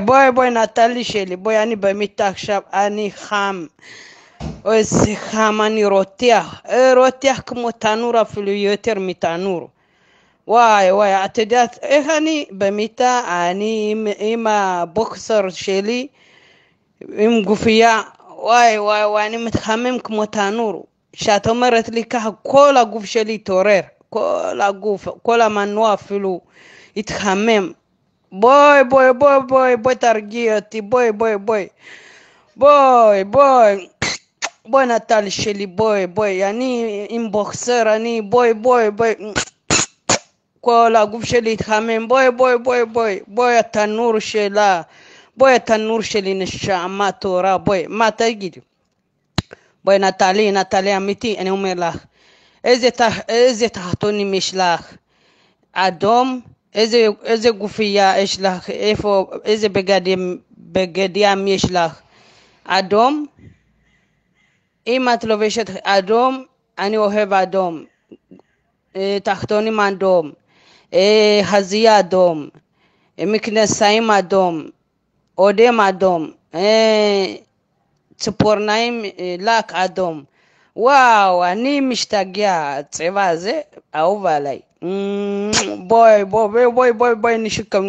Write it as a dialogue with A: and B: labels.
A: בואי נטלי שלי, בואי אני במיטה עכשיו, אני חם, איזה חם, אני רותח כמו תנור, אפילו יותר מתנור. וואי, את יודעת איך אני במיטה, אני עם הבוקסר שלי, עם גופייה, וואי, אני מתחמם כמו תנור. כשאת אומרת לי ככה, כל הגוף שלי התעורר, כל הגוף, כל המנוע אפילו התחמם. בואי תרגיע אותי, בואי, בואי נטל שלי, בואי, אני עם בוקסר, אני, בואי, כל הגוף שלי התחמם, בואי התנור שלה, בואי התנור שלי נשמה תורה, בואי, מה תגידי? בואי נטלי אמיתי, אני אומר לך, איזה תחתונים יש לך? אדום, איזה גופייה יש לך, איזה בגדים יש לך? אדום, אם את לובשת אדום, אני אוהב אדום, תחתונים אדום, חזייה אדום, מכנסיים אדום, אודם אדום, ציפורניים לק אדום. וואו, אני משתגע, הצבע הזה אהוב עליי. בואי נשיקה.